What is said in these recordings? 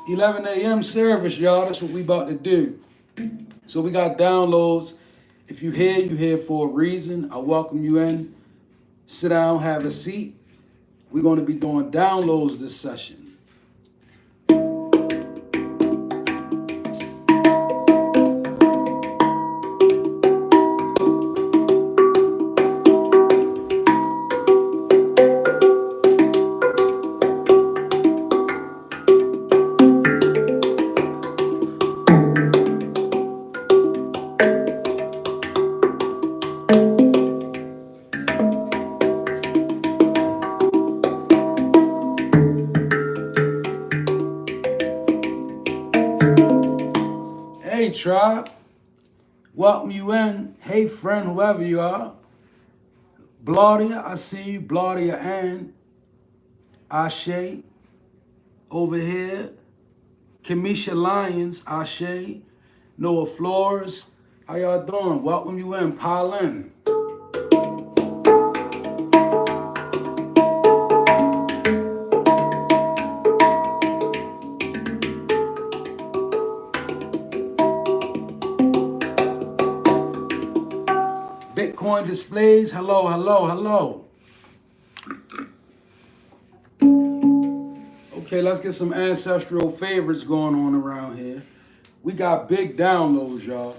11 a.m. service, y'all. That's what we about to do. So we got downloads. If you here for a reason. I welcome you in. Sit down, have a seat. We're going to be doing downloads this session. Hey, tribe. Welcome you in. Hey, friend, whoever you are. Blaudia, I see you. Blaudia and Ashe over here. Kamisha Lyons, Ashe. Noah Flores. How y'all doing? Welcome you in. Pile in. Bitcoin displays. Hello, hello, hello. Okay, let's get some ancestral favorites going on around here. We got big downloads, y'all.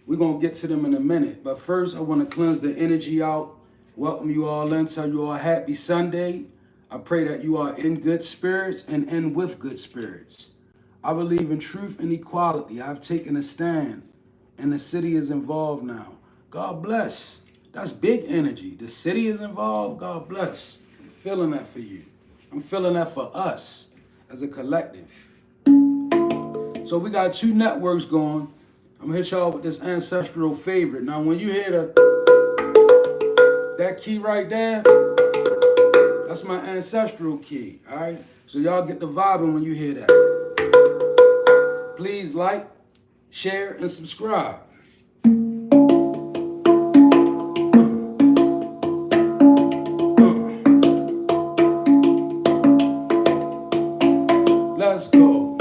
We're going to get to them in a minute. But first, I want to cleanse the energy out. Welcome you all in. Tell you all happy Sunday. I pray that you are in good spirits and end with good spirits. I believe in truth and equality. I've taken a stand, and the city is involved now. God bless. That's big energy. The city is involved. God bless. I'm feeling that for you. I'm feeling that for us as a collective. So we got two networks going. I'm gonna hit y'all with this ancestral favorite. Now, when you hear that key right there, that's my ancestral key. All right. So y'all get the vibing when you hear that. Please like, share, and subscribe. Let's go.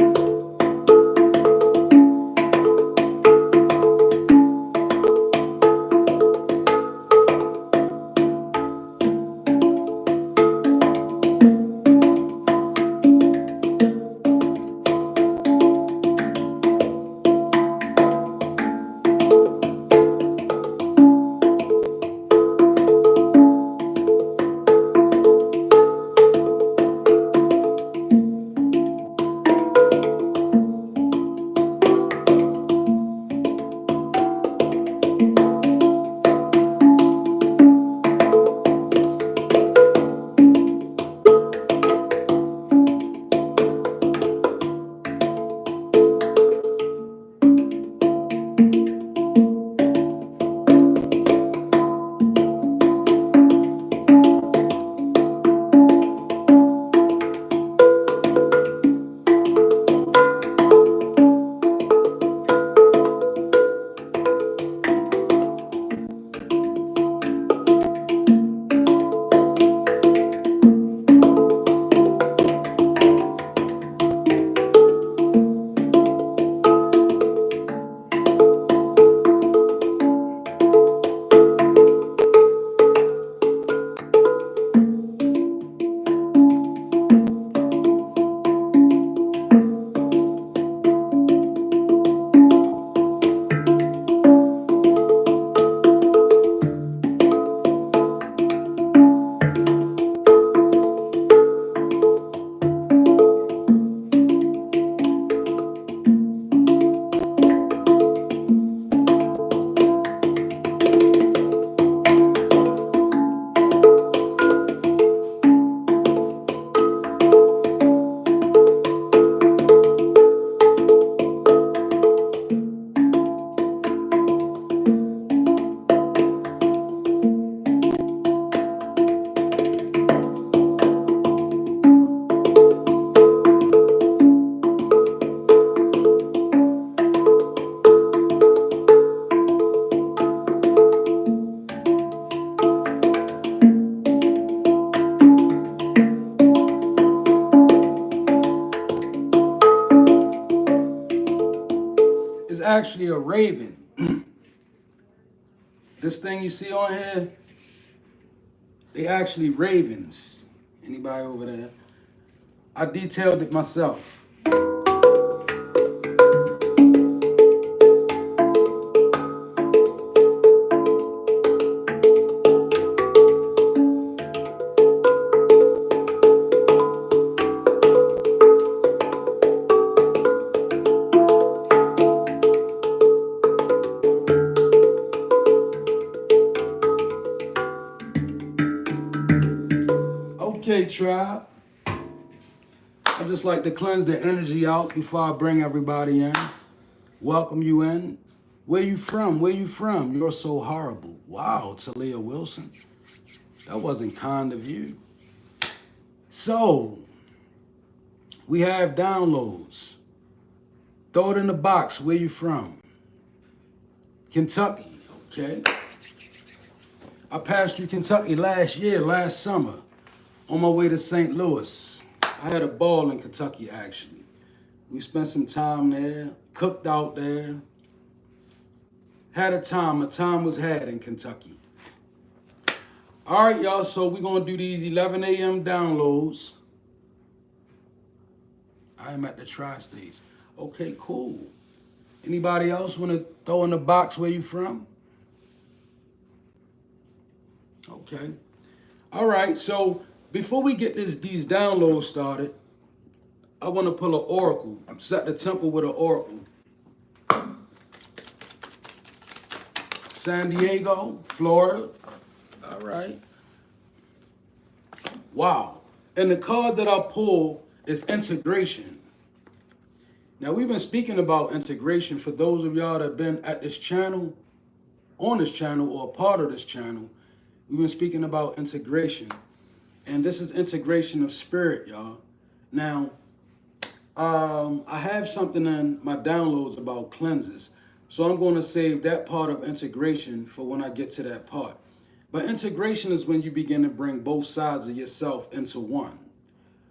actually a raven. This thing you see on here, they actually ravens. Anybody over there? I detailed it myself. Okay, tribe. I just like to cleanse the energy out before I bring everybody in. Welcome you in. Where you from? Where you from? You're so horrible. Wow, Talia Wilson. That wasn't kind of you. So, we have downloads. Throw it in the box. Where you from? Kentucky. Okay. I passed through Kentucky last summer, on my way to St. Louis. I had a ball in Kentucky, actually. We spent some time there, cooked out there. Had a time was had in Kentucky. All right, y'all, so we're going to do these 11 a.m. downloads. I am at the tri-states. Okay, cool. Anybody else want to throw in the box where you from? Okay. All right, so before we get these downloads started, I want to pull an oracle. Set the temple with an oracle. San Diego, Florida. All right. Wow. And the card that I pull is integration. Now, we've been speaking about integration. For those of y'all that have been at this channel, on this channel, or a part of this channel, we've been speaking about integration. And this is integration of spirit, y'all. Now, I have something in my downloads about cleanses. So I'm going to save that part of integration for when I get to that part. But integration is when you begin to bring both sides of yourself into one.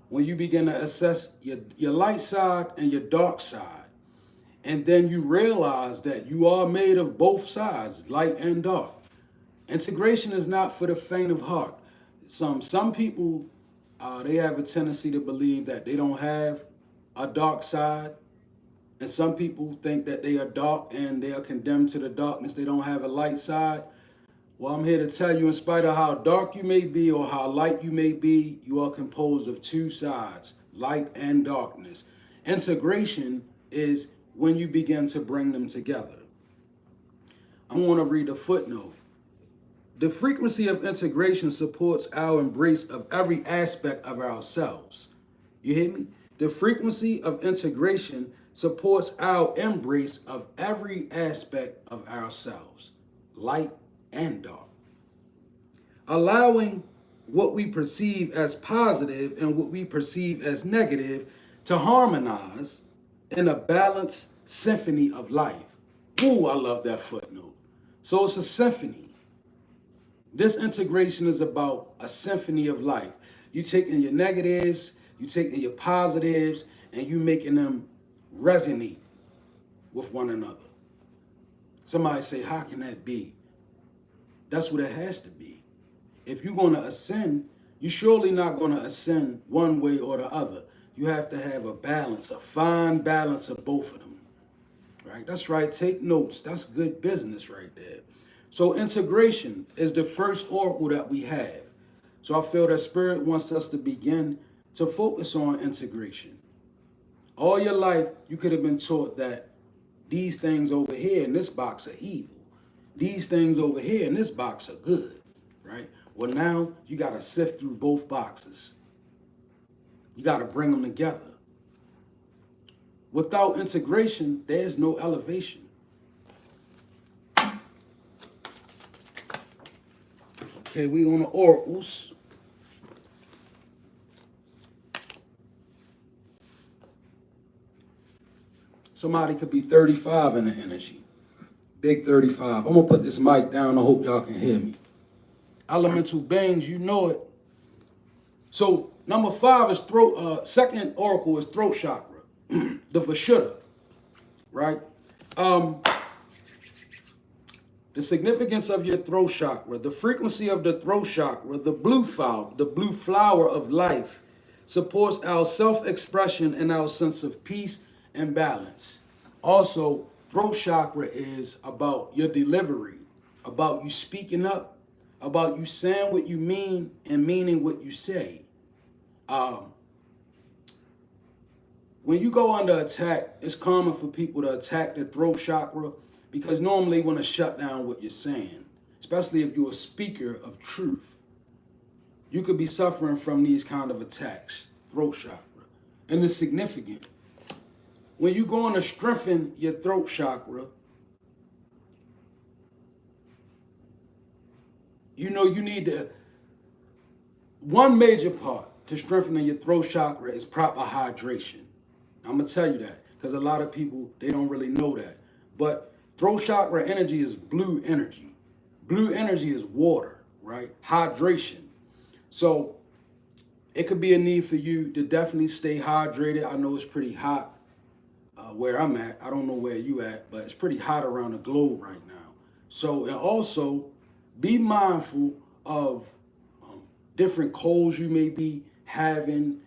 When you begin to assess your light side and your dark side. And then you realize that you are made of both sides, light and dark. Integration is not for the faint of heart. Some people, they have a tendency to believe that they don't have a dark side. And some people think that they are dark and they are condemned to the darkness. They don't have a light side. Well, I'm here to tell you, in spite of how dark you may be or how light you may be, you are composed of two sides, light and darkness. Integration is when you begin to bring them together. I'm going to read a footnote. The frequency of integration supports our embrace of every aspect of ourselves. You hear me? The frequency of integration supports our embrace of every aspect of ourselves, light and dark. Allowing what we perceive as positive and what we perceive as negative to harmonize in a balanced symphony of life. Ooh, I love that footnote. So it's a symphony. This integration is about a symphony of life. You taking your negatives, you taking your positives, and you making them resonate with one another. Somebody say, how can that be? That's what it has to be. If you're going to ascend, you're surely not going to ascend one way or the other. You have to have a balance, a fine balance of both of them. Right? That's right. Take notes. That's good business right there. So integration is the first oracle that we have. So I feel that Spirit wants us to begin to focus on integration. All your life, you could have been taught that these things over here in this box are evil. These things over here in this box are good, right? Well, now you got to sift through both boxes. You got to bring them together. Without integration, there's no elevation. Okay, we on the oracles. Somebody could be 35 in the energy. Big 35. I'm going to put this mic down. I hope y'all can hear me. Elemental beings, you know it. So number 5 is throat. Second oracle is throat chakra, the Vishuddha, right? The significance of your throat chakra, the frequency of the throat chakra, the blue flower of life, supports our self-expression and our sense of peace and balance. Also, throat chakra is about your delivery, about you speaking up, about you saying what you mean and meaning what you say. When you go under attack, it's common for people to attack the throat chakra because normally they want to shut down what you're saying, especially if you're a speaker of truth. You could be suffering from these kind of attacks, throat chakra. And it's significant. When you go on to strengthen your throat chakra, you know you need to, one major part to strengthening your throat chakra is proper hydration. I'm going to tell you that because a lot of people, they don't really know that. But throat chakra energy is blue energy. Blue energy is water, right? Hydration. So it could be a need for you to definitely stay hydrated. I know it's pretty hot where I'm at. I don't know where you at, but it's pretty hot around the globe right now. So, and also be mindful of different colds you may be having,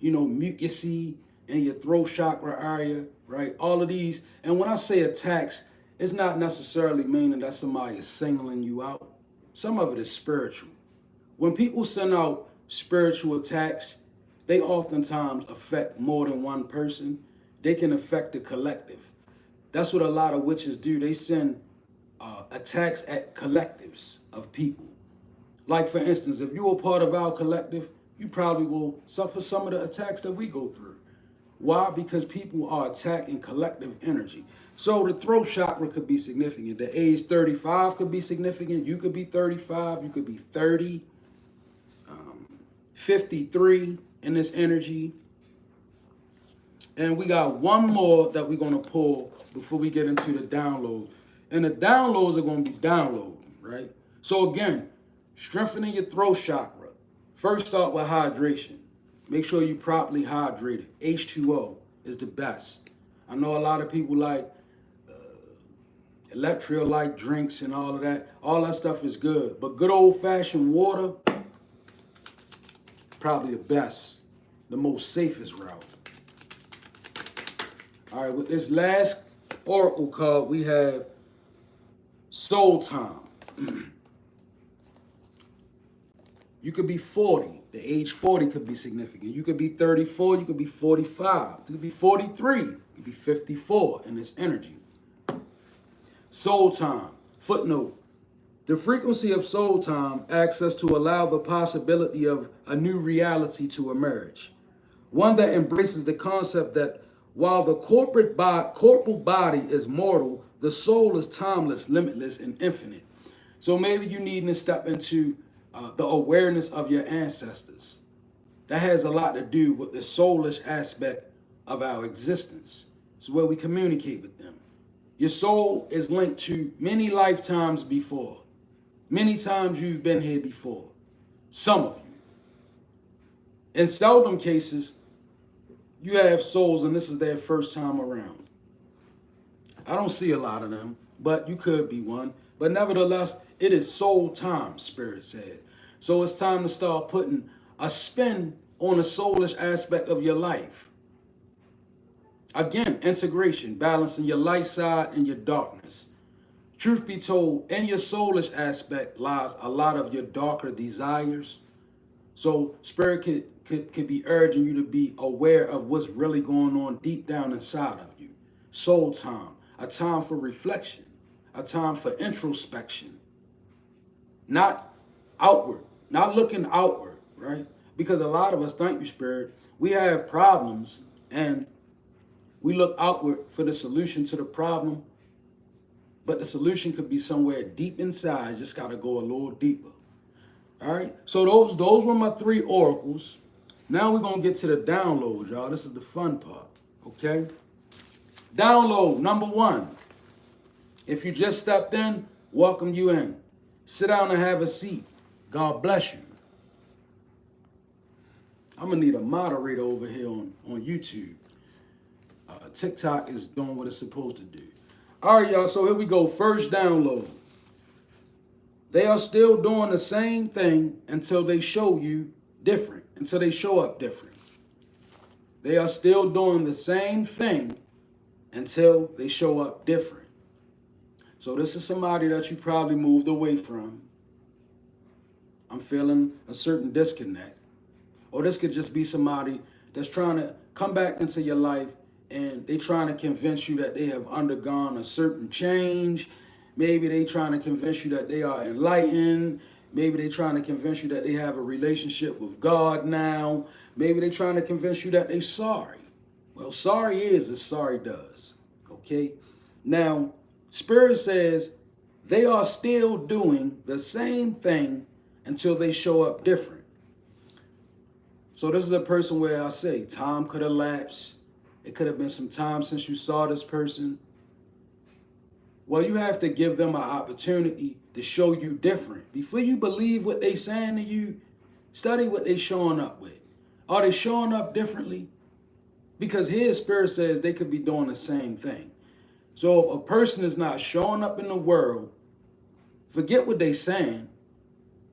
mucusy in your throat chakra area, right? All of these. And when I say attacks, it's not necessarily meaning that somebody is singling you out. Some of it is spiritual. When people send out spiritual attacks, they oftentimes affect more than one person. They can affect the collective. That's what a lot of witches do. They send attacks at collectives of people. Like, for instance, if you're a part of our collective, you probably will suffer some of the attacks that we go through. Why? Because people are attacking collective energy. So the throat chakra could be significant. The age 35 could be significant. You could be 35. You could be 30, 53 in this energy. And we got one more that we're going to pull before we get into the download. And the downloads are going to be downloading, right? So again, strengthening your throat chakra. First, start with hydration. Make sure you properly hydrated. H2O is the best. I know a lot of people like electrolyte drinks and all of that. All that stuff is good. But good old-fashioned water, probably the best, the most safest route. All right, with this last oracle card, we have Soul Time. You could be 40. The age 40 could be significant. You could be 34. You could be 45. You could be 43. You could be 54 in this energy. Soul Time. Footnote. The frequency of soul time asks us to allow the possibility of a new reality to emerge. One that embraces the concept that while the corporal body is mortal, the soul is timeless, limitless, and infinite. So maybe you need to step into the awareness of your ancestors. That has a lot to do with the soulish aspect of our existence. It's where we communicate with them. Your soul is linked to many lifetimes before. Many times you've been here before. Some of you. In seldom cases, you have souls and this is their first time around. I don't see a lot of them, but you could be one. But nevertheless, it is soul time, Spirit said. So it's time to start putting a spin on the soulish aspect of your life. Again, integration, balancing your light side and your darkness. Truth be told, in your soulish aspect lies a lot of your darker desires. So Spirit could be urging you to be aware of what's really going on deep down inside of you. Soul time, a time for reflection, a time for introspection. Not outward, not looking outward, right? Because a lot of us, thank you, Spirit, we have problems and we look outward for the solution to the problem, but the solution could be somewhere deep inside. Just got to go a little deeper. All right. So those were my 3 oracles. Now we're going to get to the download, y'all. This is the fun part. Okay. Download number 1. If you just stepped in, welcome you in. Sit down and have a seat. God bless you. I'm going to need a moderator over here on YouTube. TikTok is doing what it's supposed to do. All right, y'all, so here we go. First download. They are still doing the same thing until they show you different, until they show up different. They are still doing the same thing until they show up different. So this is somebody that you probably moved away from. I'm feeling a certain disconnect. Or this could just be somebody that's trying to come back into your life and they trying to convince you that they have undergone a certain change. Maybe they trying to convince you that they are enlightened. Maybe they trying to convince you that they have a relationship with God now. Maybe they trying to convince you that they sorry. Well, sorry is as sorry does. Okay? Now, Spirit says they are still doing the same thing until they show up different. So this is a person where I say time could elapse. It could have been some time since you saw this person. Well, you have to give them an opportunity to show you different. Before you believe what they saying to you, study what they showing up with. Are they showing up differently? Because his Spirit says they could be doing the same thing. So if a person is not showing up in the world, forget what they saying.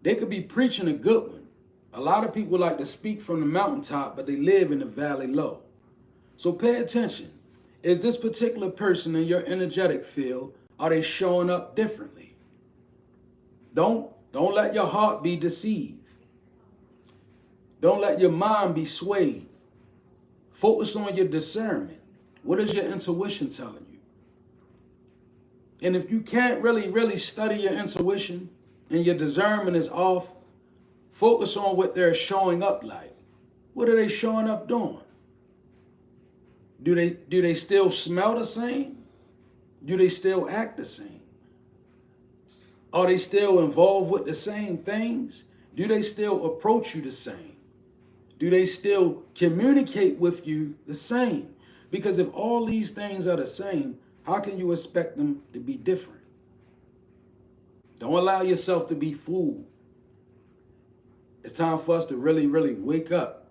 They could be preaching a good one. A lot of people like to speak from the mountaintop, but they live in the valley low. So pay attention. Is this particular person in your energetic field, are they showing up differently? Don't let your heart be deceived. Don't let your mind be swayed. Focus on your discernment. What is your intuition telling you? And if you can't really study your intuition and your discernment is off, focus on what they're showing up like. What are they showing up doing? Do they still smell the same? Do they still act the same? Are they still involved with the same things? Do they still approach you the same? Do they still communicate with you the same? Because if all these things are the same, how can you expect them to be different? Don't allow yourself to be fooled. It's time for us to really wake up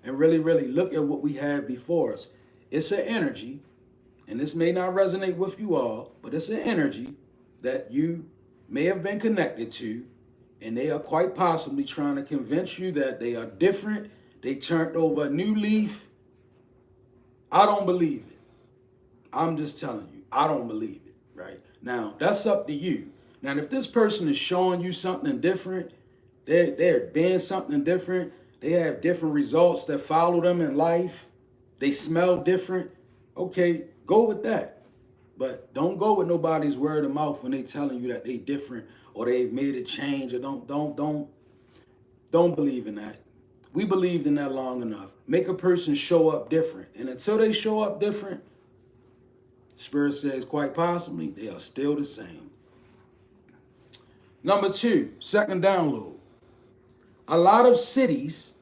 and really look at what we have before us. It's an energy, and this may not resonate with you all, but it's an energy that you may have been connected to, and they are quite possibly trying to convince you that they are different. They turned over a new leaf. I don't believe it. I'm just telling you, I don't believe it, right? Now, that's up to you. Now, if this person is showing you something different, they're being something different, they have different results that follow them in life, they smell different, okay, go with that. But don't go with nobody's word of mouth when they telling you that they different or they've made a change, or don't believe in that. We believed in that long enough. Make a person show up different. And until they show up different, Spirit says quite possibly they are still the same. Number 2, second download. A lot of cities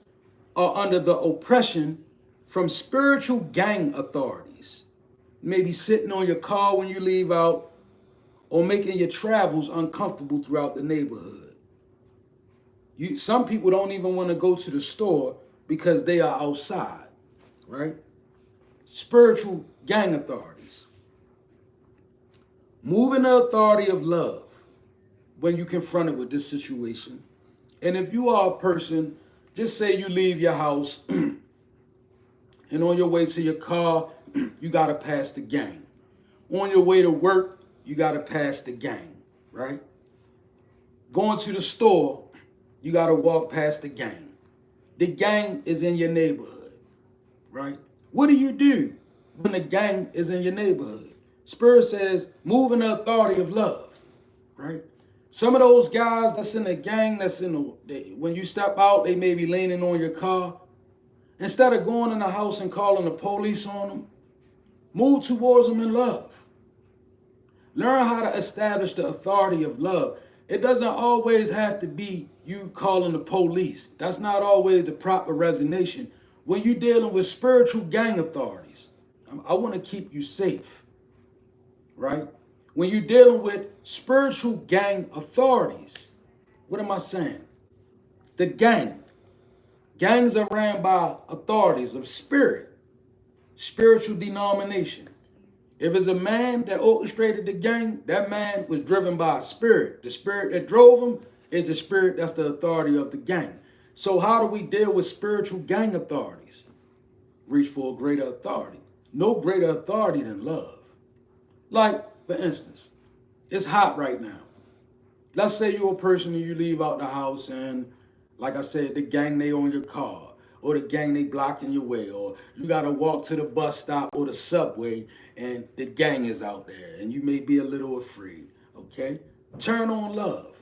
are under the oppression from spiritual gang authorities. Maybe sitting on your car when you leave out, or making your travels uncomfortable throughout the neighborhood. Some people don't even want to go to the store because they are outside, right? Spiritual gang authorities. Moving the authority of love when you confronted with this situation. And if you are a person, just say you leave your house and on your way to your car, you got to pass the gang. On your way to work, you got to pass the gang, right? Going to the store, you got to walk past the gang. The gang is in your neighborhood, right? What do you do when the gang is in your neighborhood? Spirit says, move in the authority of love, right? Some of those guys that's in the gang, when you step out, they may be leaning on your car. Instead of going in the house and calling the police on them, move towards them in love. Learn how to establish the authority of love. It doesn't always have to be you calling the police. That's not always the proper resignation. When you're dealing with spiritual gang authorities, I want to keep you safe, right? When you're dealing with spiritual gang authorities, what am I saying? The gangs are ran by authorities of spirit spiritual denomination. If it's a man that orchestrated the gang, that man was driven by a spirit. The spirit that drove him is the spirit that's the authority of the gang. So how do we deal with spiritual gang authorities? Reach for a greater authority. No greater authority than love. Like, for instance, it's hot right now. Let's say you're a person and you leave out the house and, like I said, the gang, they on your car, or the gang, they blocking your way, or you got to walk to the bus stop or the subway and the gang is out there and you may be a little afraid, okay? Turn on love.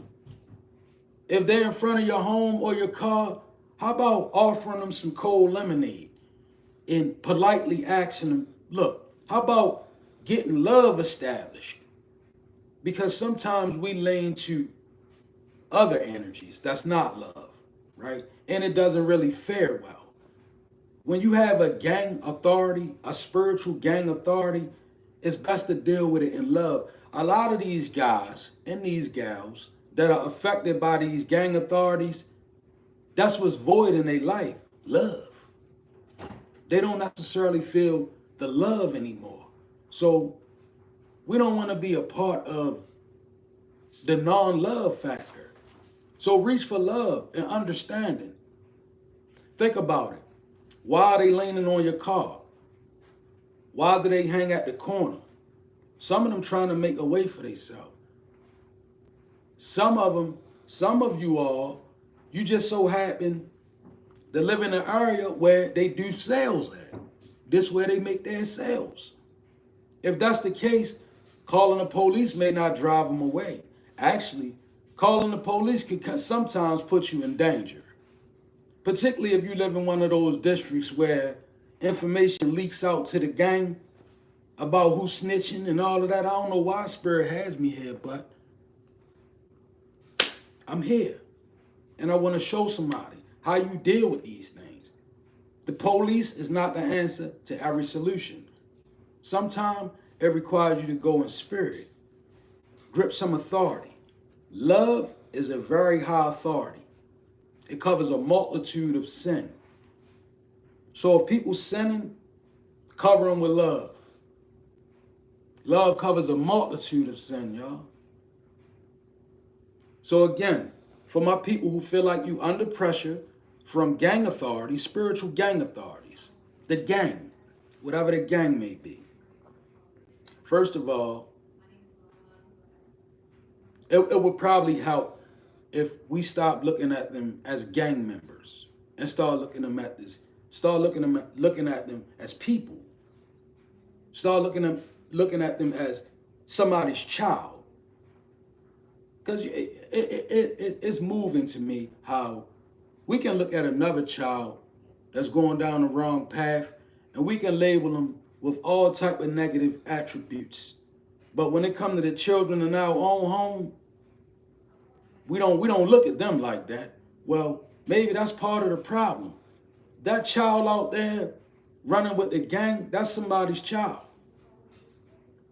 If they're in front of your home or your car, how about offering them some cold lemonade and politely asking them, look, how about getting love established? Because sometimes we lean to other energies that's not love, right? And it doesn't really fare well. When you have a gang authority, a spiritual gang authority, it's best to deal with it in love. A lot of these guys and these gals that are affected by these gang authorities, that's what's void in their life, love. They don't necessarily feel the love anymore. So we don't want to be a part of the non-love factor. So reach for love and understanding. Think about it. Why are they leaning on your car? Why do they hang at the corner? Some of them trying to make a way for themselves. Some of you all, you just so happen to live in an area where they do sales at. This where they make their sales. If that's the case, calling the police may not drive them away. Actually, calling the police can sometimes put you in danger. Particularly if you live in one of those districts where information leaks out to the gang about who's snitching and all of that. I don't know why Spirit has me here, but I'm here. And I want to show somebody how you deal with these things. The police is not the answer to every solution. Sometimes it requires you to go in spirit, grip some authority. Love is a very high authority. It covers a multitude of sin. So if people sinning, cover them with love. Love covers a multitude of sin, y'all. So again, for my people who feel like you under pressure from gang authorities, spiritual gang authorities, the gang, whatever the gang may be. First of all, it would probably help if we stop looking at them as gang members and start looking at them as people. Start looking at them as somebody's child. Because it's moving to me how we can look at another child that's going down the wrong path and we can label them with all type of negative attributes. But when it comes to the children in our own home, we don't look at them like that. Well, maybe that's part of the problem. That child out there running with the gang, that's somebody's child.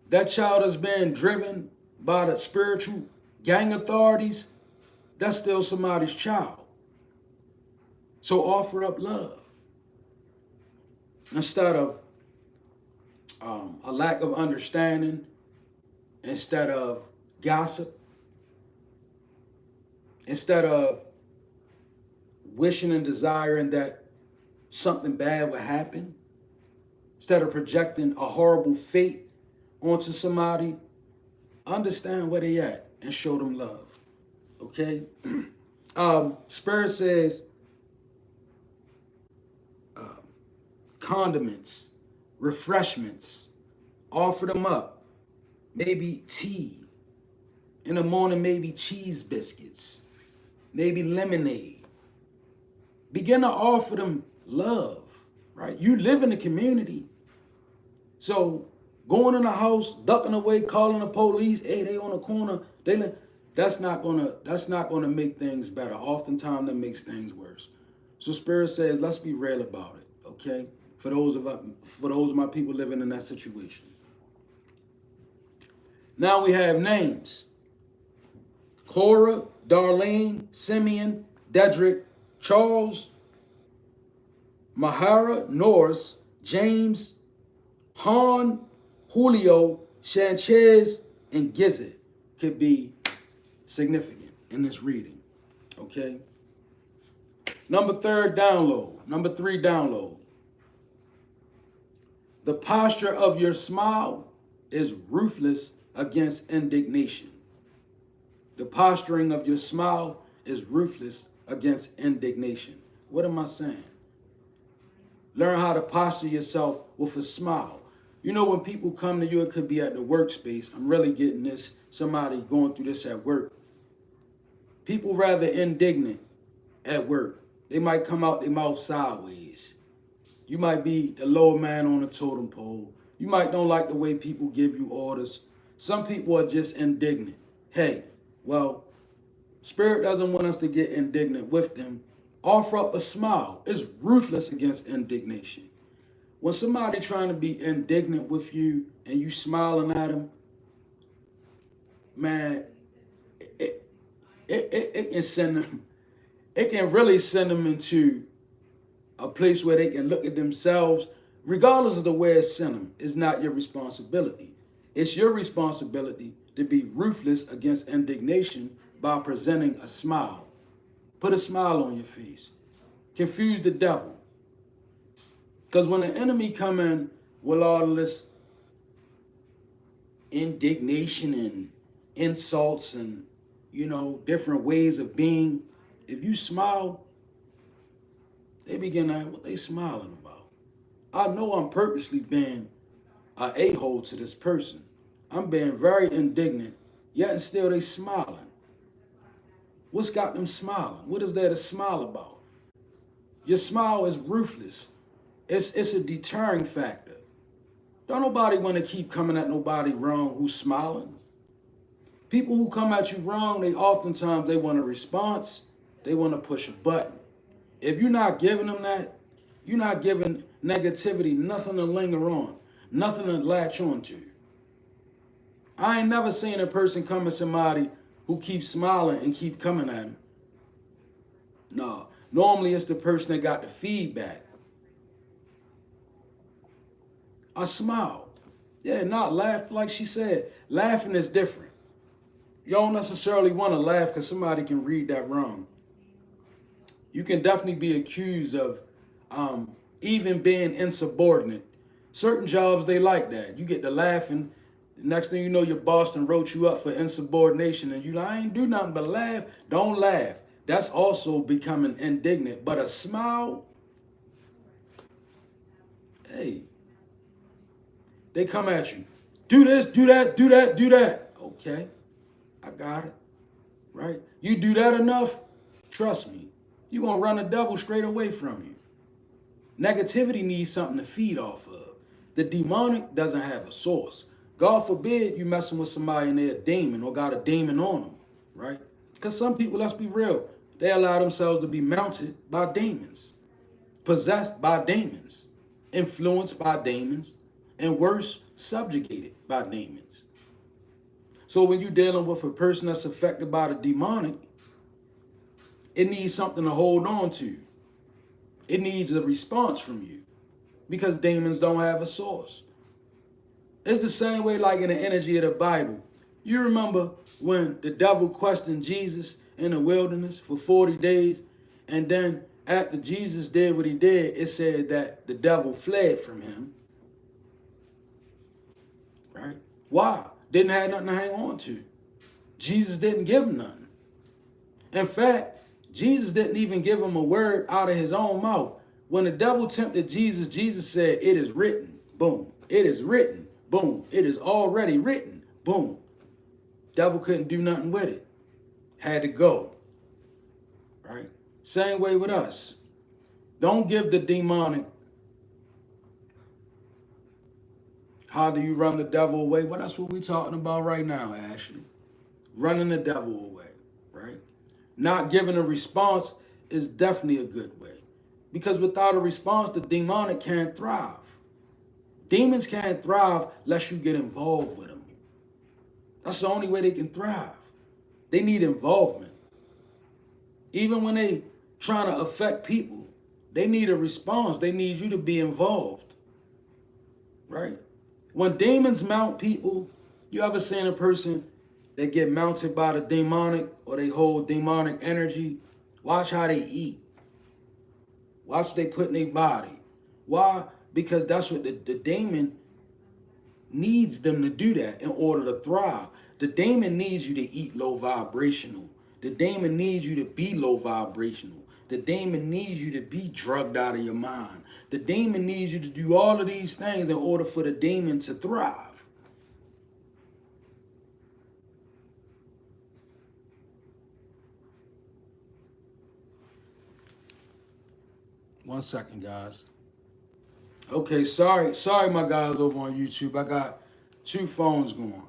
That child is being driven by the spiritual gang authorities, that's still somebody's child. So offer up love instead of a lack of understanding, instead of gossip, instead of wishing and desiring that something bad would happen, instead of projecting a horrible fate onto somebody, understand where they at and show them love. Okay? Spirit says condiments, refreshments, offer them up. Maybe tea. In the morning, maybe cheese biscuits, maybe lemonade. Begin to offer them love, right? You live in the community. So going in the house, ducking away, calling the police, hey, they on the corner, that's not gonna make things better. Oftentimes that makes things worse. So Spirit says, let's be real about it, okay? For those of my people living in that situation. Now we have names. Cora, Darlene, Simeon, Dedrick, Charles, Mahara, Norris, James, Han, Julio, Sanchez, and Gizzard could be significant in this reading. Okay. Number three download. The posture of your smile is ruthless against indignation. The posturing of your smile is ruthless against indignation. What am I saying? Learn how to posture yourself with a smile. You know, when people come to you, it could be at the workspace. I'm really getting this, somebody going through this at work. People rather indignant at work. They might come out their mouth sideways. You might be the lower man on the totem pole. You might don't like the way people give you orders. Some people are just indignant. Hey, well, Spirit doesn't want us to get indignant with them. Offer up a smile. It's ruthless against indignation. When somebody trying to be indignant with you and you smiling at them, man, it can send them, it can really send them into a place where they can look at themselves, regardless of the way it sent them. It's not your responsibility. It's your responsibility to be ruthless against indignation by presenting a smile. Put a smile on your face. Confuse the devil. Because when the enemy come in with all of this indignation and insults and, different ways of being, if you smile, they begin to ask what they smiling about. I know I'm purposely being an a-hole to this person. I'm being very indignant, yet and still they smiling. What's got them smiling? What is there to smile about? Your smile is ruthless. It's a deterring factor. Don't nobody want to keep coming at nobody wrong who's smiling. People who come at you wrong, they oftentimes they want a response. They want to push a button. If you're not giving them that, you're not giving negativity nothing to linger on, nothing to latch on to. I ain't never seen a person come at somebody who keeps smiling and keep coming at him. No, normally it's the person that got the feedback. I smile. Yeah, not laugh like she said. Laughing is different. You don't necessarily want to laugh because somebody can read that wrong. You can definitely be accused of even being insubordinate. Certain jobs, they like that. You get to laughing. The next thing you know, your boss done wrote you up for insubordination and you like, I ain't do nothing but laugh. Don't laugh. That's also becoming indignant. But a smile, hey, they come at you. Do this, do that, do that, do that. Okay, I got it, right? You do that enough, trust me, you're going to run the devil straight away from you. Negativity needs something to feed off of. The demonic doesn't have a source. God forbid you messing with somebody and they're a demon or got a demon on them, right? Because some people, let's be real, they allow themselves to be mounted by demons, possessed by demons, influenced by demons, and worse, subjugated by demons. So when you're dealing with a person that's affected by the demonic, it needs something to hold on to. It needs a response from you because demons don't have a source. It's the same way like in the energy of the Bible. You remember when the devil questioned Jesus in the wilderness for 40 days, and then after Jesus did what he did, it said that the devil fled from him. Right? Why? Didn't have nothing to hang on to. Jesus didn't give him nothing. In fact, Jesus didn't even give him a word out of his own mouth. When the devil tempted Jesus, Jesus said, it is written. Boom. It is written. Boom. It is already written. Boom. Devil couldn't do nothing with it. Had to go. Right? Same way with us. Don't give the demonic. How do you run the devil away? Well, that's what we're talking about right now, Ashley. Running the devil away, right? Not giving a response is definitely a good way. Because without a response, the demonic can't thrive. Demons can't thrive unless you get involved with them. That's the only way they can thrive. They need involvement. Even when they trying to affect people, they need a response. They need you to be involved. right? When demons mount people, you ever seen a person that get mounted by the demonic or they hold demonic energy? Watch how they eat. Watch what they put in their body. Why? Because that's what the demon needs them to do that in order to thrive. The demon needs you to eat low vibrational. The demon needs you to be low vibrational. The demon needs you to be drugged out of your mind. The demon needs you to do all of these things in order for the demon to thrive. One second, guys. Okay, sorry, my guys over on YouTube. I got two phones going.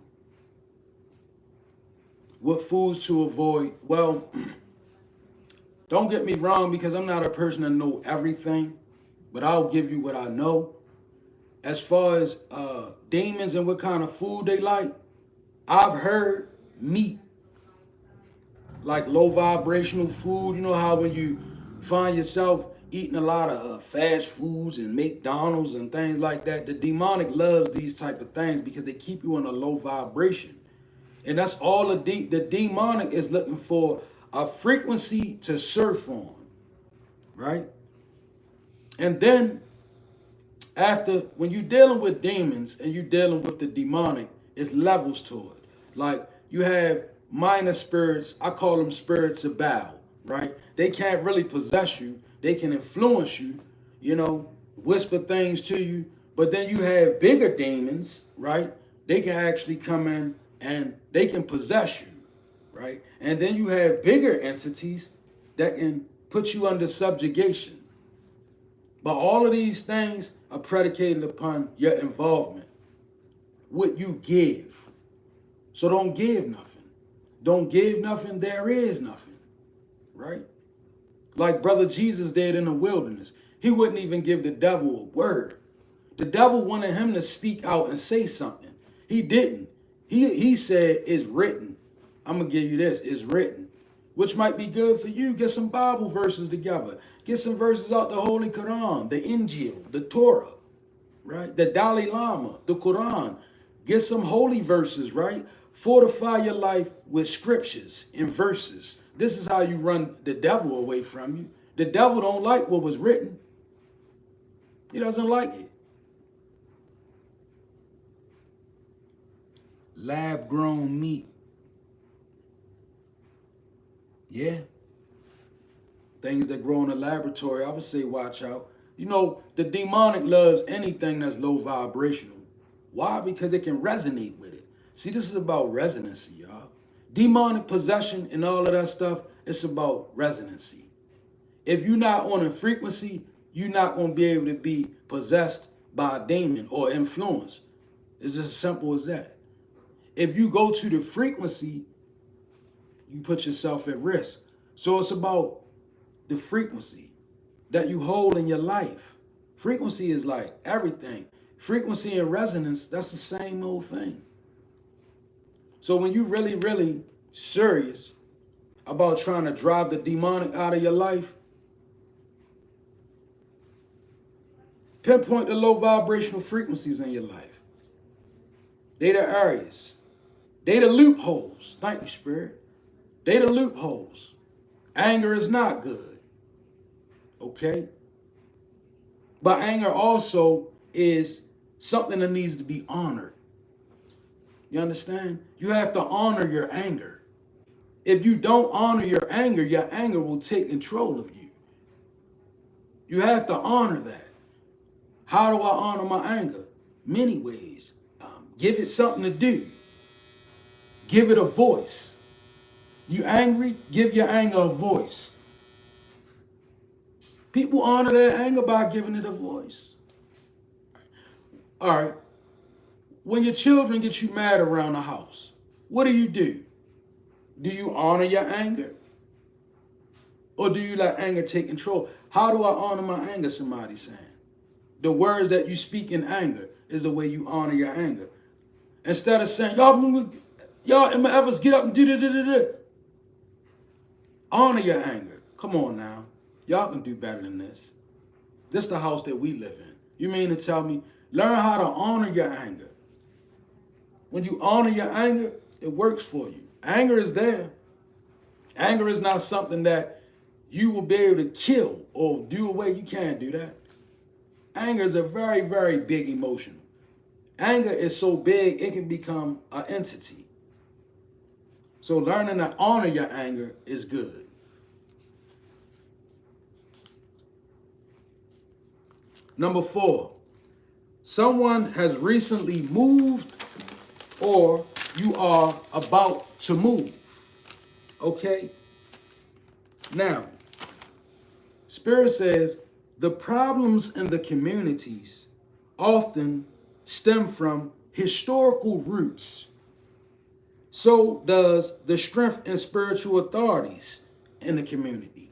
What foods to avoid? Well, don't get me wrong, because I'm not a person that know everything, but I'll give you what I know. As far as demons and what kind of food they like, I've heard meat, like low vibrational food. You know how when you find yourself eating a lot of fast foods and McDonald's and things like that, the demonic loves these type of things because they keep you in a low vibration. And that's all the demonic is looking for, a frequency to surf on, right? And then after, when you're dealing with demons and you're dealing with the demonic, it's levels to it. Like you have minor spirits, I call them spirits of Baal, right? They can't really possess you. They can influence you, you know, whisper things to you. But then you have bigger demons, right? They can actually come in and they can possess you, right? And then you have bigger entities that can put you under subjugation. But all of these things are predicated upon your involvement, what you give. So don't give nothing. Don't give nothing, there is nothing, right? Like Brother Jesus did in the wilderness. He wouldn't even give the devil a word. The devil wanted him to speak out and say something. He didn't. He said, it's written. I'm going to give you this. It's written. Which might be good for you. Get some Bible verses together. Get some verses out the Holy Quran, the Injil, the Torah, right? The Dalai Lama, the Quran. Get some holy verses, right? Fortify your life with scriptures and verses. This is how you run the devil away from you. The devil don't like what was written. He doesn't like it. Lab-grown meat. Yeah. Things that grow in the laboratory, I would say watch out. You know, the demonic loves anything that's low vibrational. Why? Because it can resonate with it. See, this is about resonancy, y'all. Demonic possession and all of that stuff, it's about resonancy. If you're not on a frequency, you're not going to be able to be possessed by a demon or influenced. It's just as simple as that. If you go to the frequency, you put yourself at risk. So it's about the frequency that you hold in your life. Frequency is like everything. Frequency and resonance, that's the same old thing. So when you're really, really serious about trying to drive the demonic out of your life, pinpoint the low vibrational frequencies in your life. They the areas. They the loopholes. Thank you, Spirit. They the loopholes. Anger is not good. Okay? But anger also is something that needs to be honored. You understand? You have to honor your anger. If you don't honor your anger will take control of you. You have to honor that. How do I honor my anger? Many ways. Give it something to do. Give it a voice. You angry? Give your anger a voice. People honor their anger by giving it a voice. All right. When your children get you mad around the house, what do? Do you honor your anger? Or do you let anger take control? How do I honor my anger, somebody's saying? The words that you speak in anger is the way you honor your anger. Instead of saying, y'all in my efforts, get up and do. Honor your anger. Come on now. Y'all can do better than this. This is the house that we live in. You mean to tell me Learn how to honor your anger. When you honor your anger, it works for you. Anger is there. Anger is not something that you will be able to kill or do away. You can't do that. Anger is a very, very big emotion. Anger is so big, it can become an entity. So learning to honor your anger is good. Number 4, someone has recently moved or you are about to move. Okay? Now, Spirit says the problems in the communities often stem from historical roots. So does the strength in spiritual authorities in the community.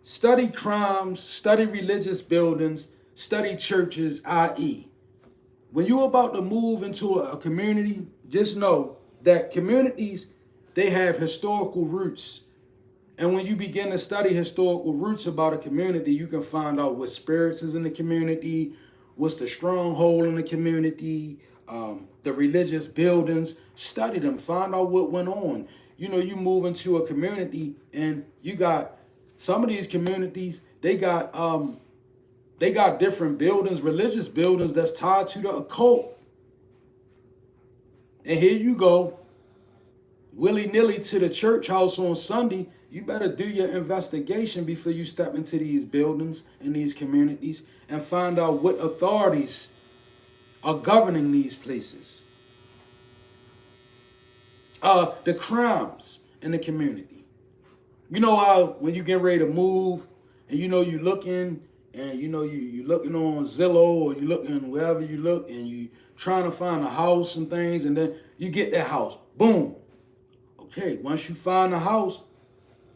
Study crimes, study religious buildings, study churches, i.e. when you're about to move into a community, just know that communities, they have historical roots. And when you begin to study historical roots about a community, you can find out what spirits is in the community, what's the stronghold in the community, the religious buildings. Study them, find out what went on. You know, you move into a community and you got some of these communities, they got different buildings, religious buildings that's tied to the occult. And here you go, willy-nilly to the church house on Sunday. You better do your investigation before you step into these buildings and these communities and find out what authorities are governing these places. The crimes in the community. You know how when you get ready to move and you know you looking and you know you looking on Zillow or you looking wherever you look and you trying to find a house and things, and then you get that house. Boom. Okay, once you find the house,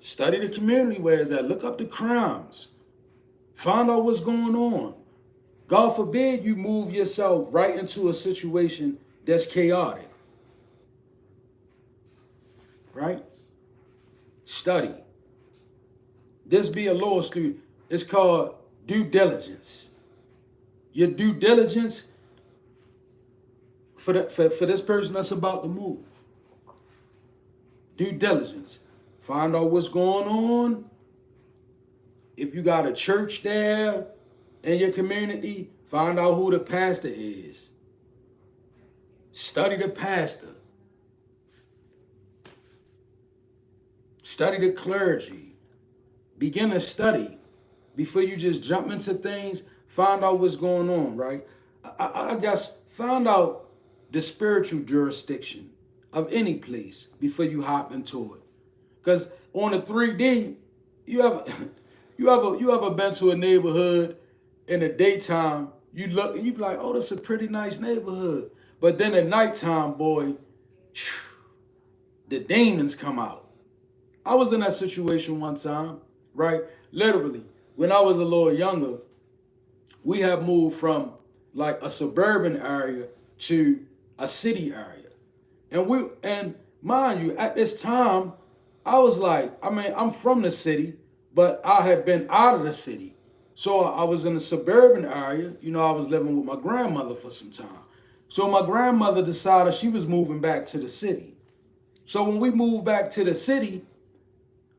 study the community where it's at. Look up the crimes. Find out what's going on. God forbid you move yourself right into a situation that's chaotic. Right? Study. This be a law student. It's called due diligence. Your due diligence for this person that's about to move. Due diligence. Find out what's going on. If you got a church there in your community, find out who the pastor is. Study the pastor. Study the clergy. Begin to study before you just jump into things. Find out what's going on, right? I guess find out the spiritual jurisdiction of any place before you hop into it. Because on the 3D, you ever been to a neighborhood in the daytime, you look and you be like, oh, that's a pretty nice neighborhood. But then at nighttime, boy, the demons come out. I was in that situation one time, right? Literally, when I was a little younger, we had moved from like a suburban area to a city area. And mind you, at this time, I was like, I'm from the city, but I had been out of the city. So I was in a suburban area. You know, I was living with my grandmother for some time. So my grandmother decided she was moving back to the city. So when we moved back to the city,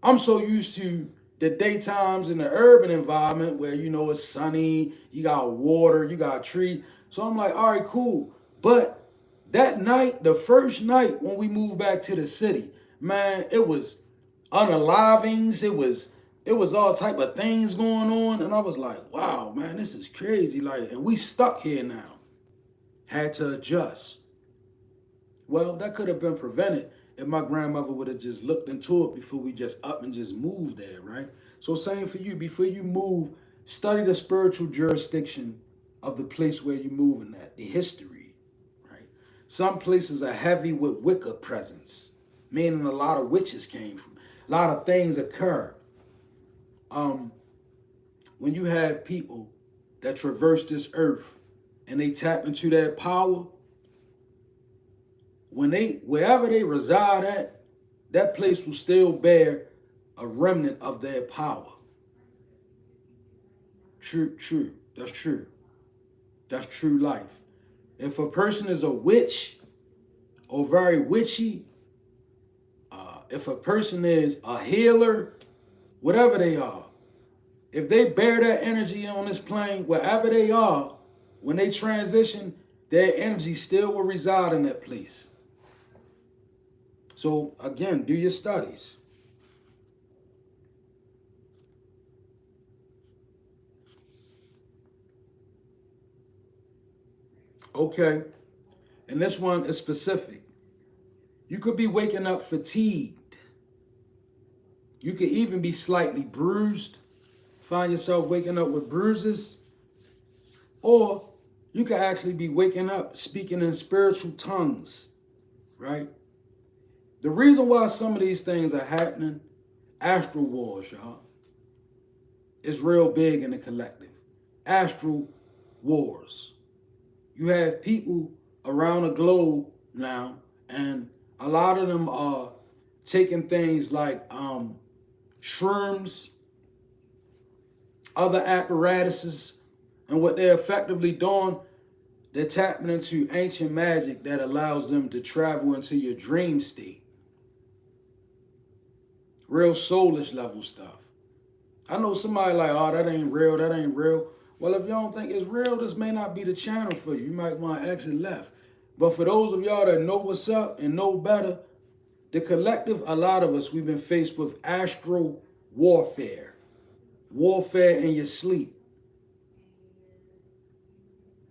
I'm so used to the daytimes in the urban environment where, you know, it's sunny, you got water, you got trees. So I'm like, all right, cool. But that night, the first night when we moved back to the city, man, it was unalivings. It was all type of things going on. And I was like, wow, man, this is crazy. Like, and we stuck here now. Had to adjust. Well, that could have been prevented if my grandmother would have just looked into it before we just up and just moved there, right? So same for you. Before you move, study the spiritual jurisdiction of the place where you're moving at, the history, right? Some places are heavy with Wicca presence, meaning a lot of witches came from. A lot of things occur. When you have people that traverse this earth and they tap into their power, wherever they reside at, that place will still bear a remnant of their power. True. That's true. That's true life. If a person is a witch or very witchy, if a person is a healer, whatever they are, if they bear that energy on this plane, wherever they are, when they transition, their energy still will reside in that place. So again, do your studies. Okay, and this one is specific. You could be waking up fatigued. You could even be slightly bruised. Find yourself waking up with bruises. Or you could actually be waking up speaking in spiritual tongues, right? The reason why some of these things are happening, astral wars, y'all, is real big in the collective. Astral wars. You have people around the globe now, and a lot of them are taking things like shrooms, other apparatuses, and what they're effectively doing, they're tapping into ancient magic that allows them to travel into your dream state. Real soulish level stuff. I know somebody like, oh, that ain't real, that ain't real. Well, if you don't think it's real, this may not be the channel for you. You might want to exit left. But for those of y'all that know what's up and know better, the collective, a lot of us, we've been faced with astral warfare. Warfare in your sleep.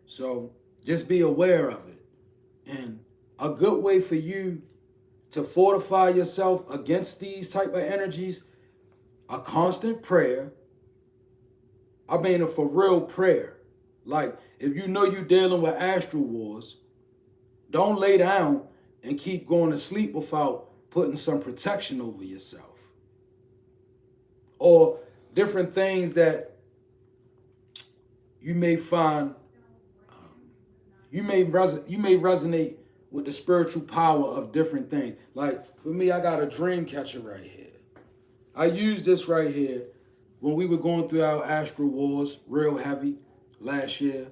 So just be aware of it. And a good way for you to fortify yourself against these type of energies, a constant prayer. I mean a for real prayer. Like if you know you're dealing with astral wars, don't lay down and keep going to sleep without putting some protection over yourself. Or different things that you may find, you may resonate with the spiritual power of different things. Like for me, I got a dream catcher right here. I used this right here when we were going through our astral wars, real heavy, last year.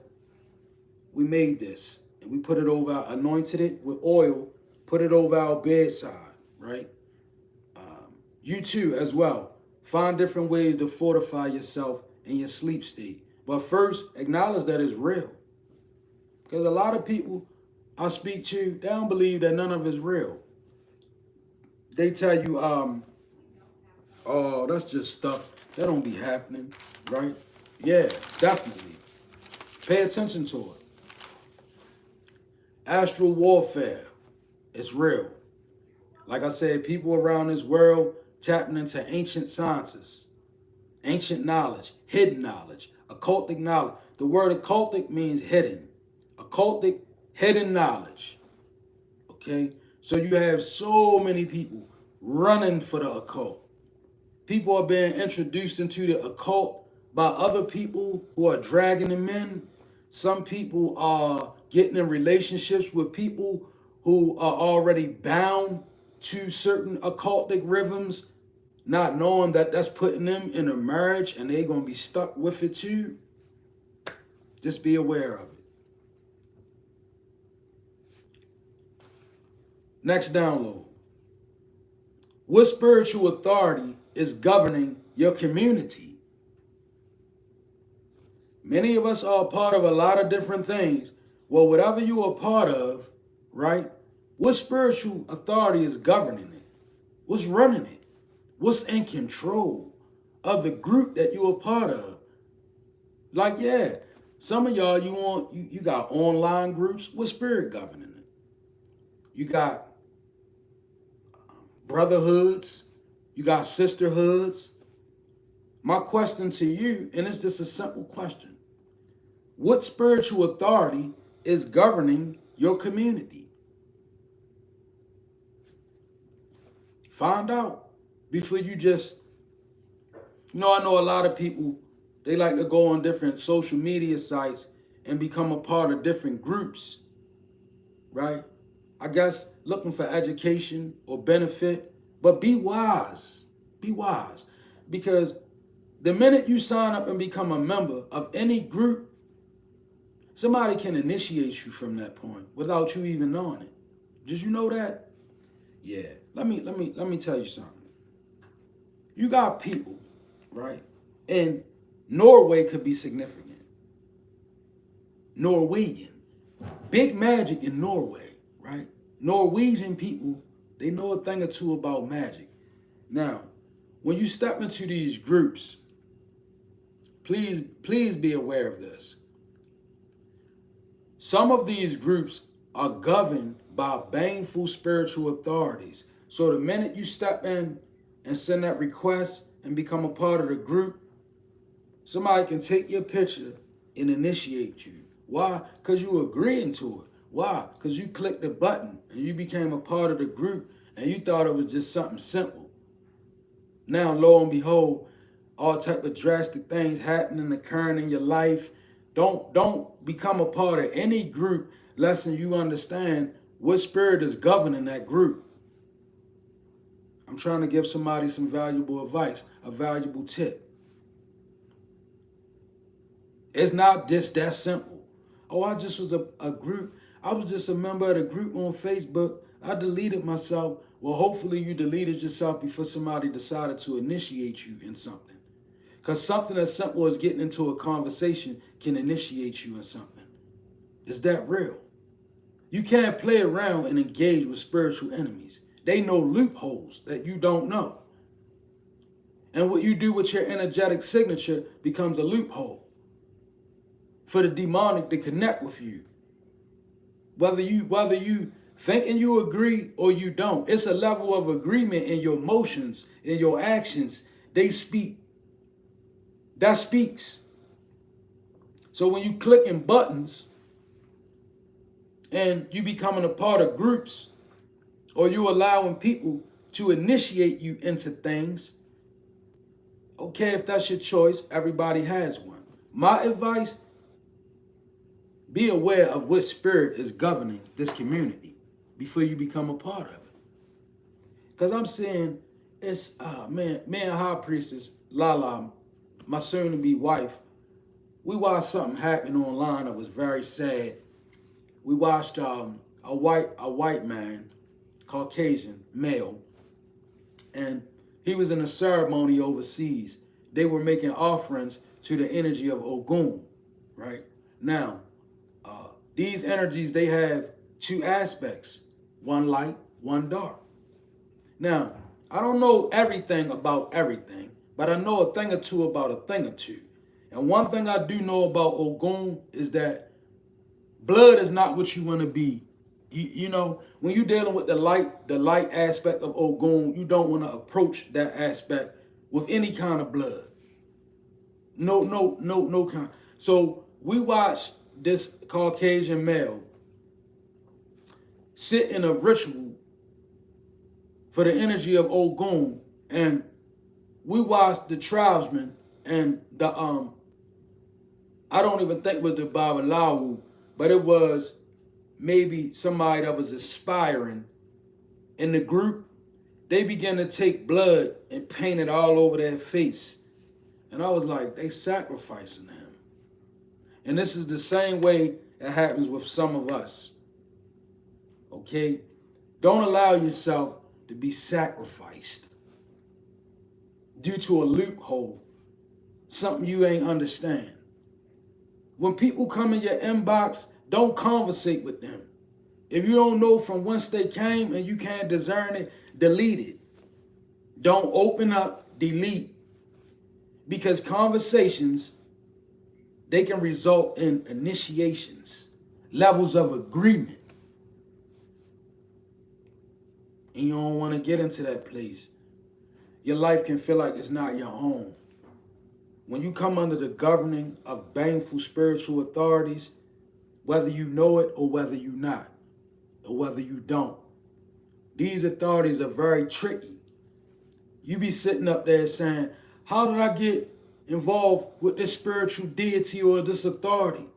We made this and we put it over, anointed it with oil, put it over our bedside, right? You too, as well. Find different ways to fortify yourself in your sleep state. But first, acknowledge that it's real. Because a lot of people I speak to, they don't believe that none of it's real. They tell you, oh, that's just stuff. That don't be happening, right? Yeah, definitely. Pay attention to it. Astral warfare, it's real. Like I said, people around this world tapping into ancient sciences, ancient knowledge, hidden knowledge, occultic knowledge. The word occultic means hidden. Occultic, hidden knowledge. Okay? So you have so many people running for the occult. People are being introduced into the occult by other people who are dragging them in. Some people are getting in relationships with people who are already bound to certain occultic rhythms, not knowing that that's putting them in a marriage and they're going to be stuck with it too. Just be aware of it. Next download. What spiritual authority is governing your community? Many of us are a part of a lot of different things. Well, whatever you are a part of, right? What spiritual authority is governing it? What's running it? What's in control of the group that you're a part of? Like, yeah, some of y'all, you got online groups. What spirit governing it? You got brotherhoods. You got sisterhoods. My question to you, and it's just a simple question. What spiritual authority is governing your community? Find out before you just, I know a lot of people, they like to go on different social media sites and become a part of different groups, right? I guess looking for education or benefit, but be wise. Be wise. Because the minute you sign up and become a member of any group, Somebody can initiate you from that point without you even knowing it. Did you know that? Yeah. Let me tell you something. You got people, right? And Norway could be significant. Norwegian. Big magic in Norway, right? Norwegian people, they know a thing or two about magic. Now, when you step into these groups, please be aware of this. Some of these groups are governed by baneful spiritual authorities. So the minute you step in and send that request and become a part of the group, somebody can take your picture and initiate you. Why? Because you agreeing to it. Why? Because you clicked the button and you became a part of the group and you thought it was just something simple. Now, lo and behold, all type of drastic things happening, occurring in your life. Don't become a part of any group less than you understand what spirit is governing that group. I'm trying to give somebody some valuable advice, a valuable tip. It's not just that simple. Oh, I just was a group. I was just a member of the group on Facebook. I deleted myself. Well, hopefully you deleted yourself before somebody decided to initiate you in something. Because something as simple as getting into a conversation can initiate you in something. Is that real? You can't play around and engage with spiritual enemies. They know loopholes that you don't know. And what you do with your energetic signature becomes a loophole for the demonic to connect with you. Whether you thinking you agree or you don't, it's a level of agreement in your motions, in your actions. They speak. That speaks. So when you clicking buttons and you becoming a part of groups, or you allowing people to initiate you into things, okay, if that's your choice, everybody has one. My advice, be aware of what spirit is governing this community before you become a part of it. Because I'm saying, it's, me and High Priestess, Lala, my soon-to-be wife, we watched something happen online that was very sad. We watched a white man, Caucasian male, and he was in a ceremony overseas. They were making offerings to the energy of Ogun, right? Now, these energies, they have two aspects, one light, one dark. Now, I don't know everything about everything, but I know a thing or two about a thing or two. And one thing I do know about Ogun is that blood is not what you want to be. You know, when you're dealing with the light aspect of Ogun, you don't want to approach that aspect with any kind of blood. No kind. So we watch this Caucasian male sit in a ritual for the energy of Ogun, and we watched the tribesmen and the I don't even think it was the Babalawu, but it was maybe somebody that was aspiring in the group. They began to take blood and paint it all over their face. And I was like, they sacrificing him. And this is the same way it happens with some of us. Okay? Don't allow yourself to be sacrificed due to a loophole, something you ain't understand. When people come in your inbox, don't conversate with them. If you don't know from whence they came and you can't discern it, delete it. Don't open up, delete. Because conversations, they can result in initiations, levels of agreement. And you don't want to get into that place. Your life can feel like it's not your own. When you come under the governing of baneful spiritual authorities, whether you know it or whether you not, or whether you don't, these authorities are very tricky. You be sitting up there saying, how did I get involved with this spiritual deity or this authority?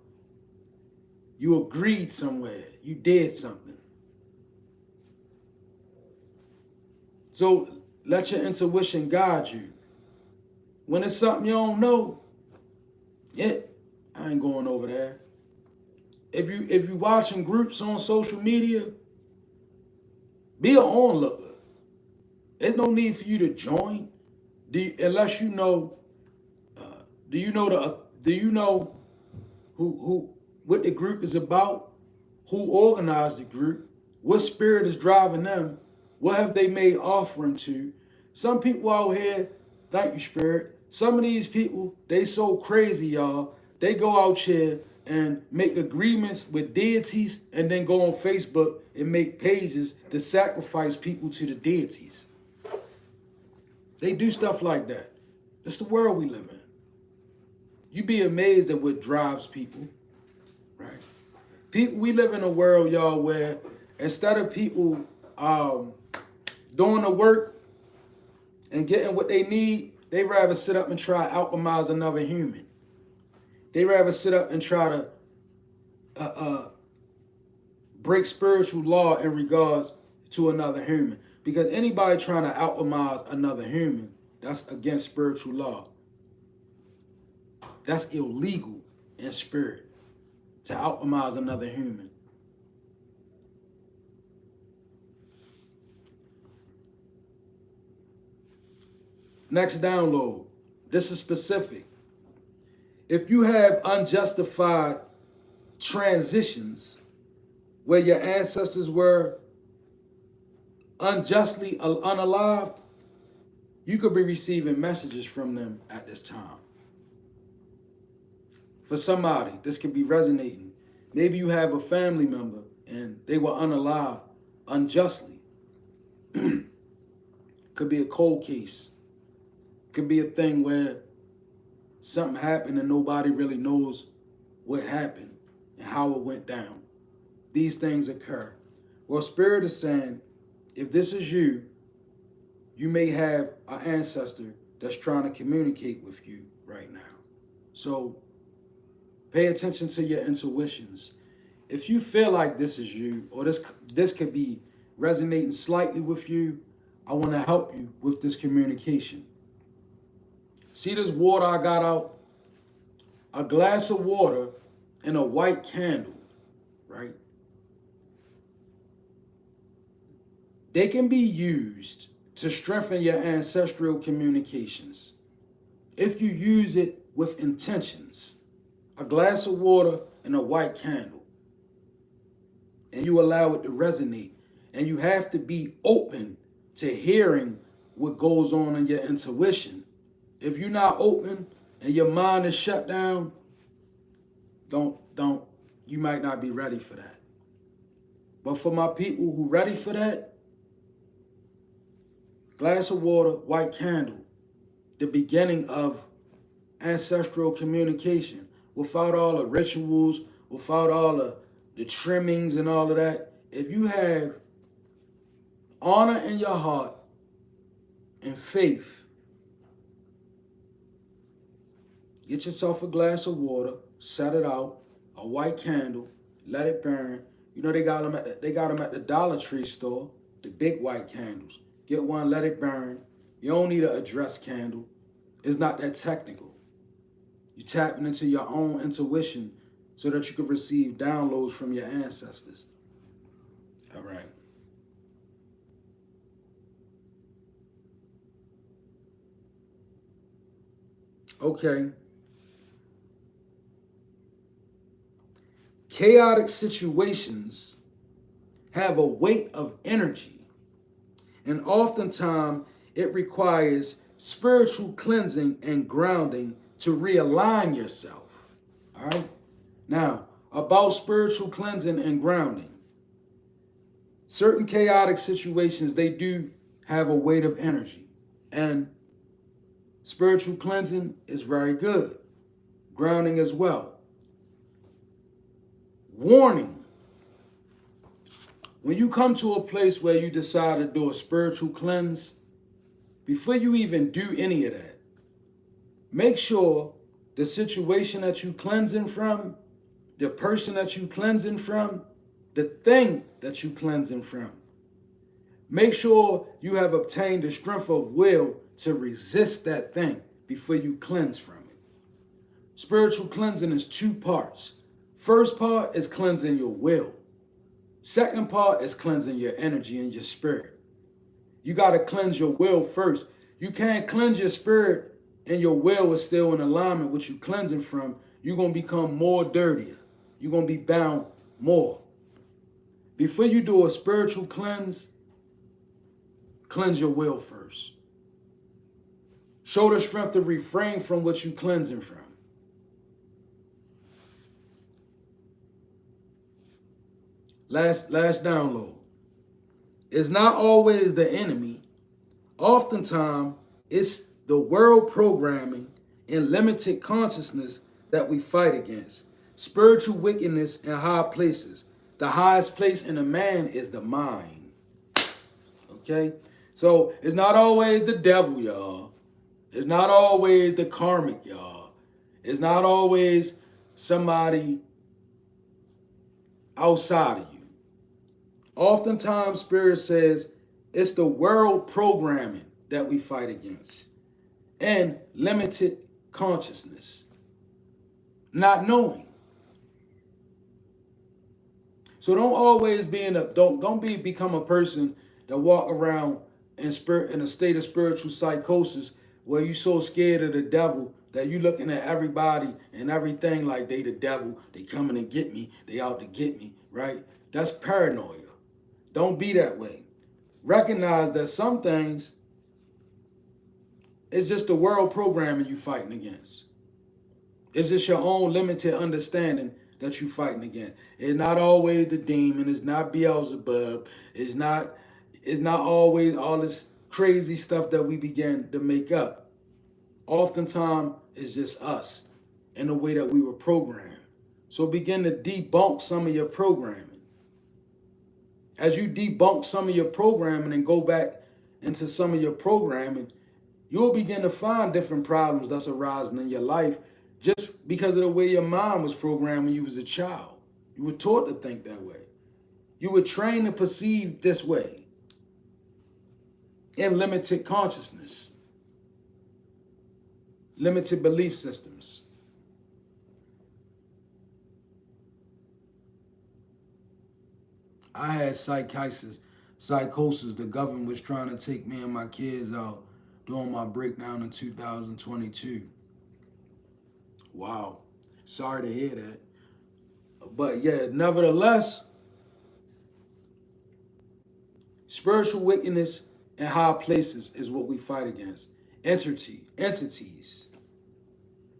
You agreed somewhere. You did something. So let your intuition guide you. When it's something you don't know, yeah, I ain't going over there. if you watching groups on social media, be an onlooker. There's no need for you to join, unless you know. Do you know who what the group is about? Who organized the group? What spirit is driving them? What have they made offering to? Some people out here, thank you, Spirit. Some of these people, they so crazy, y'all. They go out here and make agreements with deities and then go on Facebook and make pages to sacrifice people to the deities. They do stuff like that. That's the world we live in. You'd be amazed at what drives people, right? People, we live in a world, y'all, where instead of people doing the work and getting what they need, they rather sit up and try to alchemize another human. They rather sit up and try to break spiritual law in regards to another human. Because anybody trying to alchemize another human, that's against spiritual law. That's illegal in spirit, to alchemize another human. Next download. This is specific. If you have unjustified transitions where your ancestors were unjustly unalived, you could be receiving messages from them at this time. For somebody, this could be resonating. Maybe you have a family member and they were unalived unjustly. Could be a cold case. Could be a thing where something happened and nobody really knows what happened and how it went down. These things occur. Well, Spirit is saying, if this is you, you may have an ancestor that's trying to communicate with you right now. So pay attention to your intuitions. If you feel like this is you, or this could be resonating slightly with you, I want to help you with this communication. See this water I got out? A glass of water and a white candle, right? They can be used to strengthen your ancestral communications if you use it with intentions. A glass of water and a white candle, and you allow it to resonate, and you have to be open to hearing what goes on in your intuition. If you're not open and your mind is shut down, you might not be ready for that. But for my people who ready for that, glass of water, white candle, the beginning of ancestral communication, without all the rituals, without all the trimmings and all of that. If you have honor in your heart and faith, get yourself a glass of water, set it out, a white candle, let it burn. You know they got them at the Dollar Tree store, the big white candles. Get one, let it burn. You don't need an address candle. It's not that technical. You're tapping into your own intuition so that you can receive downloads from your ancestors. All right. Okay. Chaotic situations have a weight of energy, and oftentimes it requires spiritual cleansing and grounding to realign yourself. All right? Now, about spiritual cleansing and grounding. Certain chaotic situations, they do have a weight of energy. And spiritual cleansing is very good. Grounding as well. Warning. When you come to a place where you decide to do a spiritual cleanse, before you even do any of that, make sure the situation that you cleansing from, the person that you cleansing from, the thing that you cleansing from, make sure you have obtained the strength of will to resist that thing before you cleanse from it. Spiritual cleansing is two parts. First part is cleansing your will. Second part is cleansing your energy and your spirit. You got to cleanse your will first. You can't cleanse your spirit and your will is still in alignment with you cleansing from. You're going to become more dirtier. You're going to be bound more. Before you do a spiritual cleanse your will first. Show the strength to refrain from what you're cleansing from. Last download. It's not always the enemy. Oftentimes, it's the world programming and limited consciousness that we fight against. Spiritual wickedness in high places. The highest place in a man is the mind. Okay? So it's not always the devil, y'all. It's not always the karmic, y'all. It's not always somebody outside of you. Oftentimes, Spirit says it's the world programming that we fight against and limited consciousness, not knowing. So don't always be become a person that walk around in a state of spiritual psychosis where you so scared of the devil that you looking at everybody and everything like they the devil, they coming to get me, they out to get me, right? That's paranoia. Don't be that way. Recognize that some things it's just the world programming you fighting against. It's just your own limited understanding that you fighting against. It's not always the demon. It's not Beelzebub. It's not always all this crazy stuff that we begin to make up. Oftentimes, it's just us in the way that we were programmed. So begin to debunk some of your programming. As you debunk some of your programming and go back into some of your programming, you'll begin to find different problems that's arising in your life just because of the way your mind was programmed when you was a child. You were taught to think that way. You were trained to perceive this way in limited consciousness, limited belief systems. I had psychosis. The government was trying to take me and my kids out during my breakdown in 2022. Wow. Sorry to hear that. But yeah, nevertheless, spiritual wickedness in high places is what we fight against. Entities.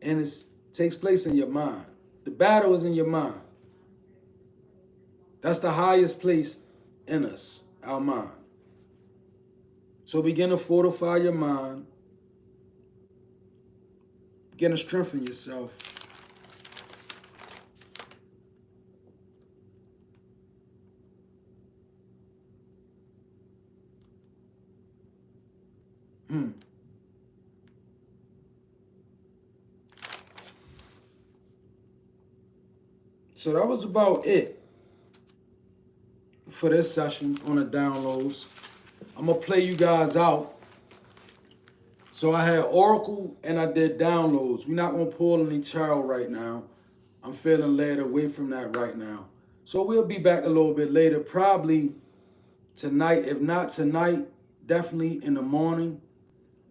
And it takes place in your mind. The battle is in your mind. That's the highest place in us, our mind. So begin to fortify your mind. Begin to strengthen yourself. So that was about it for this session on the downloads. I'm going to play you guys out. So I had Oracle and I did downloads. We're not going to pull any tarot right now. I'm feeling led away from that right now. So we'll be back a little bit later, probably tonight. If not tonight, definitely in the morning.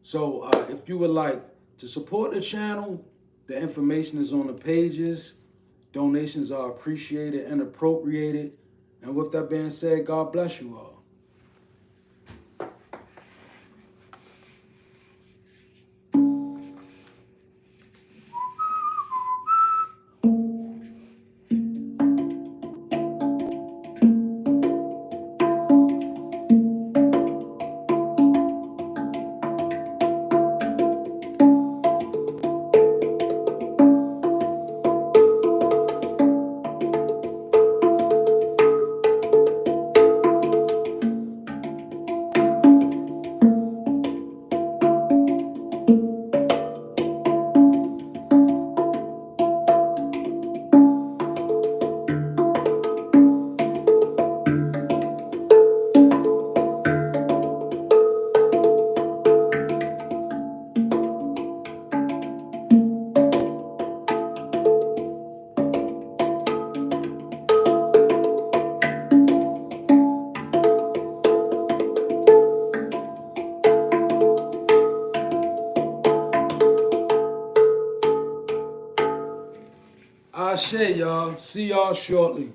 So if you would like to support the channel, the information is on the pages. Donations are appreciated and appropriated. And with that being said, God bless you all. Ashe, y'all. See y'all shortly.